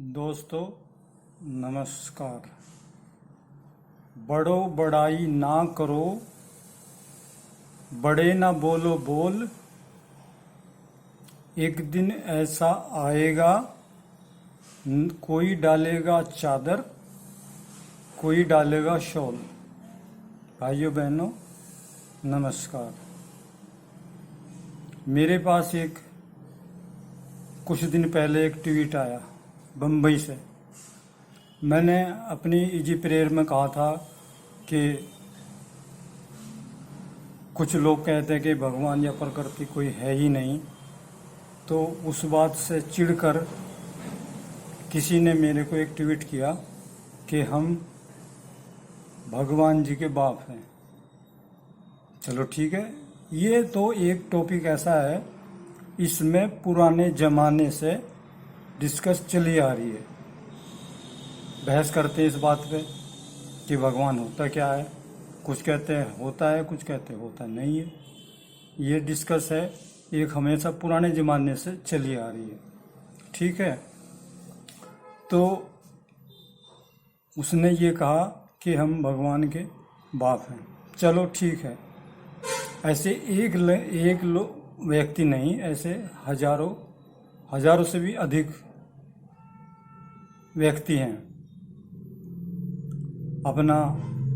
दोस्तों नमस्कार। बड़ो बड़ाई ना करो, बड़े ना बोलो बोल। एक दिन ऐसा आएगा, कोई डालेगा चादर, कोई डालेगा शॉल। भाइयों बहनों नमस्कार। मेरे पास कुछ दिन पहले एक ट्वीट आया बम्बई से। मैंने अपनी इजी प्रेयर में कहा था कि कुछ लोग कहते हैं कि भगवान या प्रकृति कोई है ही नहीं, तो उस बात से चिढ़कर किसी ने मेरे को एक ट्वीट किया कि हम भगवान जी के बाप हैं। चलो ठीक है, ये तो एक टॉपिक ऐसा है, इसमें पुराने ज़माने से डिस्कस चली आ रही है। बहस करते हैं इस बात पे कि भगवान होता क्या है। कुछ कहते हैं होता है, कुछ कहते हैं होता नहीं है। ये डिस्कस है, एक हमेशा पुराने ज़माने से चली आ रही है। ठीक है, तो उसने ये कहा कि हम भगवान के बाप हैं। चलो ठीक है, ऐसे एक व्यक्ति नहीं, ऐसे हजारों से भी अधिक व्यक्ति हैं। अपना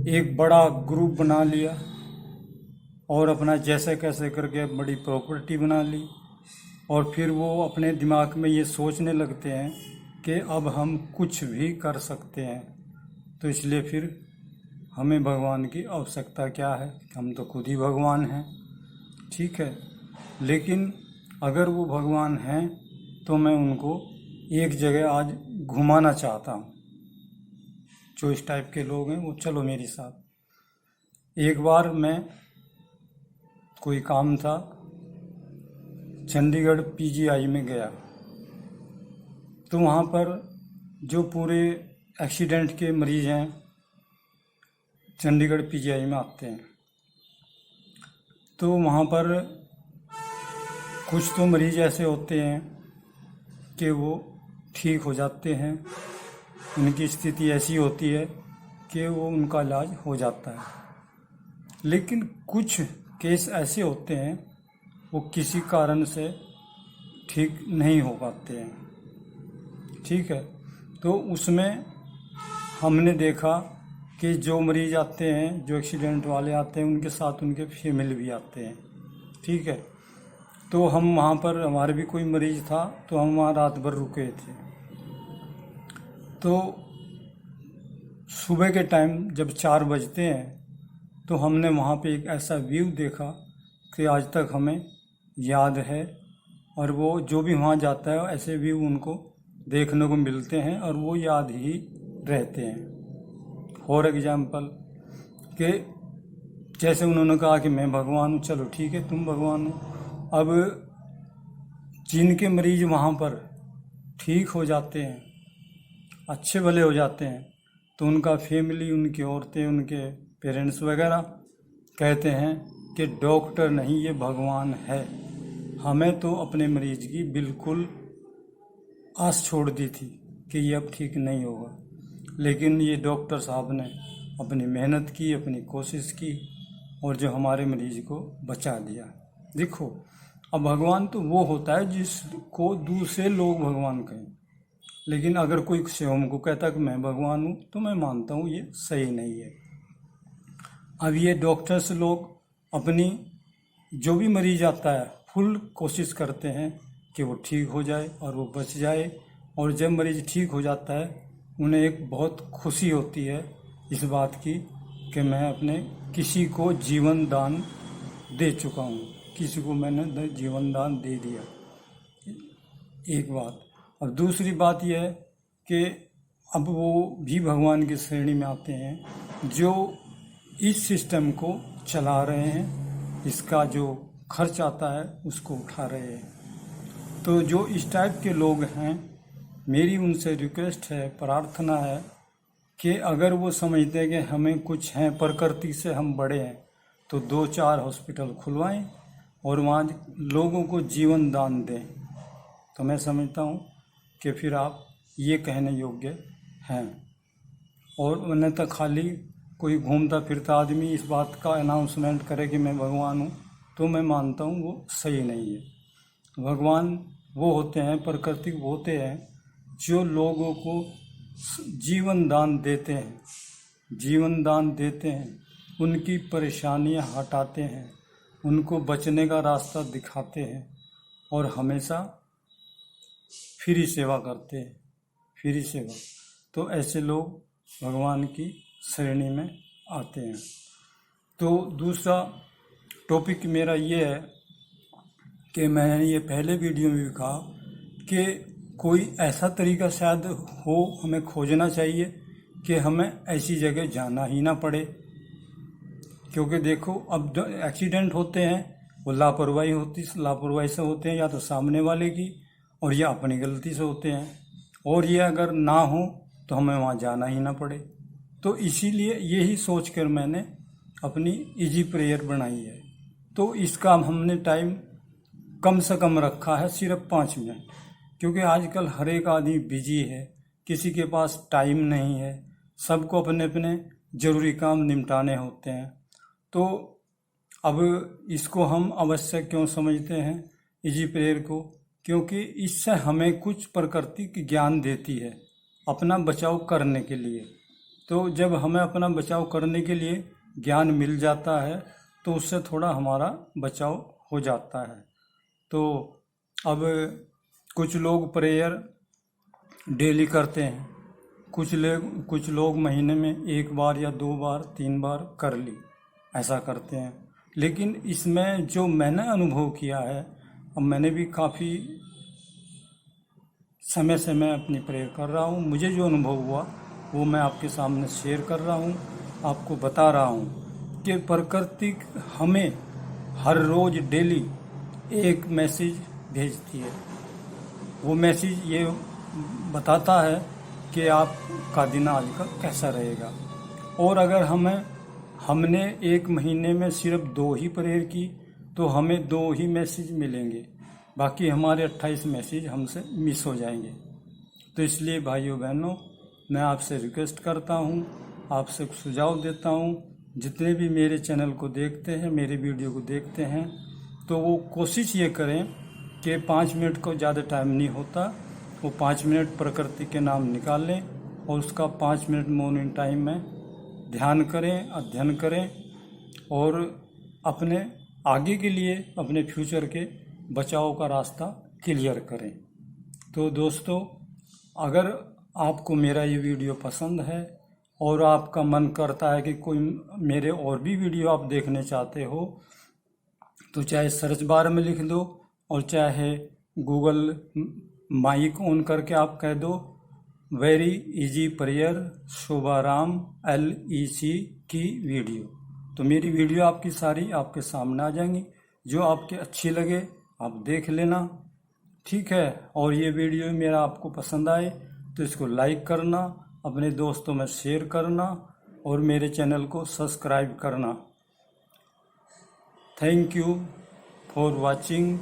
एक बड़ा ग्रुप बना लिया और अपना जैसे कैसे करके बड़ी प्रॉपर्टी बना ली, और फिर वो अपने दिमाग में ये सोचने लगते हैं कि अब हम कुछ भी कर सकते हैं, तो इसलिए फिर हमें भगवान की आवश्यकता क्या है, हम तो खुद ही भगवान हैं। ठीक है, लेकिन अगर वो भगवान हैं तो मैं उनको एक जगह आज घुमाना चाहता हूँ। जो इस टाइप के लोग हैं वो चलो मेरे साथ। एक बार मैं कोई काम था, चंडीगढ़ पीजीआई में गया, तो वहाँ पर जो पूरे एक्सीडेंट के मरीज हैं चंडीगढ़ पीजीआई में आते हैं, तो वहाँ पर कुछ तो मरीज ऐसे होते हैं कि वो ठीक हो जाते हैं, उनकी स्थिति ऐसी होती है कि वो उनका इलाज हो जाता है। लेकिन कुछ केस ऐसे होते हैं वो किसी कारण से ठीक नहीं हो पाते हैं। ठीक है, तो उसमें हमने देखा कि जो मरीज आते हैं, जो एक्सीडेंट वाले आते हैं, उनके साथ उनके फैमिली भी आते हैं। ठीक है, तो हम वहाँ पर, हमारे भी कोई मरीज था, तो हम वहाँ रात भर रुके थे। तो सुबह के टाइम जब 4 बजते हैं तो हमने वहाँ पे एक ऐसा व्यू देखा कि आज तक हमें याद है, और वो जो भी वहाँ जाता है ऐसे व्यू उनको देखने को मिलते हैं और वो याद ही रहते हैं। फॉर एग्जाम्पल कि जैसे उन्होंने कहा कि मैं भगवान हूँ, चलो ठीक है तुम भगवान हो। अब जिनके मरीज वहाँ पर ठीक हो जाते हैं, अच्छे भले हो जाते हैं, तो उनका फैमिली, उनकी औरतें, उनके पेरेंट्स वगैरह कहते हैं कि डॉक्टर नहीं, ये भगवान है। हमें तो अपने मरीज की बिल्कुल आस छोड़ दी थी कि ये अब ठीक नहीं होगा, लेकिन ये डॉक्टर साहब ने अपनी मेहनत की, अपनी कोशिश की, और जो हमारे मरीज को बचा दिया। देखो, अब भगवान तो वो होता है जिसको दूसरे लोग भगवान कहें, लेकिन अगर कोई स्वयं को कहता कि मैं भगवान हूँ, तो मैं मानता हूँ ये सही नहीं है। अब ये डॉक्टर्स लोग अपनी, जो भी मरीज आता है, फुल कोशिश करते हैं कि वो ठीक हो जाए और वो बच जाए, और जब मरीज ठीक हो जाता है उन्हें एक बहुत खुशी होती है इस बात की कि मैं अपने किसी को जीवन दान दे चुका हूँ, किसी को मैंने जीवन दान दे दिया। एक बात। और दूसरी बात यह है कि अब वो भी भगवान की श्रेणी में आते हैं जो इस सिस्टम को चला रहे हैं, इसका जो खर्च आता है उसको उठा रहे हैं। तो जो इस टाइप के लोग हैं, मेरी उनसे रिक्वेस्ट है, प्रार्थना है कि अगर वो समझते हैं कि हमें कुछ है, प्रकृति से हम बड़े हैं, तो 2-4 हॉस्पिटल खुलवाएं और वहाँ लोगों को जीवन दान दें। तो मैं समझता हूँ कि फिर आप ये कहने योग्य हैं। और उन्हें तो खाली कोई घूमता फिरता आदमी इस बात का अनाउंसमेंट करे कि मैं भगवान हूँ, तो मैं मानता हूँ वो सही नहीं है। भगवान वो होते हैं, प्राकृतिक होते हैं जो लोगों को जीवन दान देते हैं, जीवन दान देते हैं, उनकी परेशानियां हटाते हैं, उनको बचने का रास्ता दिखाते हैं और हमेशा फ्री सेवा करते हैं, फ्री सेवा। तो ऐसे लोग भगवान की श्रेणी में आते हैं। तो दूसरा टॉपिक मेरा ये है कि मैंने ये पहले वीडियो में भी कहा कि कोई ऐसा तरीका शायद हो, हमें खोजना चाहिए कि हमें ऐसी जगह जाना ही ना पड़े। क्योंकि देखो, अब जो एक्सीडेंट होते हैं वो लापरवाही से होते हैं, या तो सामने वाले की और या अपनी गलती से होते हैं। और ये अगर ना हो तो हमें वहाँ जाना ही ना पड़े। तो इसीलिए यही सोचकर मैंने अपनी इजी प्रेयर बनाई है। तो इसका हमने टाइम कम से कम रखा है, सिर्फ 5 मिनट, क्योंकि आजकल हर एक आदमी बिजी है, किसी के पास टाइम नहीं है, सबको अपने अपने ज़रूरी काम निपटाने होते हैं। तो अब इसको हम आवश्यक क्यों समझते हैं इजी प्रेयर को? क्योंकि इससे हमें कुछ प्रकृति की ज्ञान देती है अपना बचाव करने के लिए। तो जब हमें अपना बचाव करने के लिए ज्ञान मिल जाता है तो उससे थोड़ा हमारा बचाव हो जाता है। तो अब कुछ लोग प्रेयर डेली करते हैं, कुछ लोग महीने में 1 बार या 2 बार 3 बार कर ली, ऐसा करते हैं। लेकिन इसमें जो मैंने अनुभव किया है, अब मैंने भी काफ़ी समय से मैं अपनी प्रेयर कर रहा हूँ, मुझे जो अनुभव हुआ वो मैं आपके सामने शेयर कर रहा हूँ, आपको बता रहा हूँ कि प्रकृति हमें हर रोज़ डेली एक मैसेज भेजती है। वो मैसेज ये बताता है कि आपका दिन आज का कैसा रहेगा। और अगर हमने 1 महीने में सिर्फ 2 ही प्रेयर की तो हमें 2 ही मैसेज मिलेंगे, बाकी हमारे 28 मैसेज हमसे मिस हो जाएंगे। तो इसलिए भाइयों बहनों, मैं आपसे रिक्वेस्ट करता हूँ, आपसे सुझाव देता हूँ, जितने भी मेरे चैनल को देखते हैं, मेरे वीडियो को देखते हैं, तो वो कोशिश ये करें कि 5 मिनट को ज़्यादा टाइम नहीं होता, वो 5 मिनट प्रकृति के नाम निकाल लें और उसका 5 मिनट मॉर्निंग टाइम में ध्यान करें, अध्ययन करें और अपने आगे के लिए, अपने फ्यूचर के बचाव का रास्ता क्लियर करें। तो दोस्तों, अगर आपको मेरा ये वीडियो पसंद है और आपका मन करता है कि कोई मेरे और भी वीडियो आप देखने चाहते हो, तो चाहे सर्च बार में लिख दो और चाहे गूगल माइक ऑन करके आप कह दो very easy prayer Shobharam LEC की वीडियो, तो मेरी वीडियो आपकी सारी आपके सामने आ जाएंगी। जो आपके अच्छी लगे आप देख लेना, ठीक है। और ये वीडियो मेरा आपको पसंद आए तो इसको लाइक करना, अपने दोस्तों में शेयर करना और मेरे चैनल को सब्सक्राइब करना। Thank you for watching.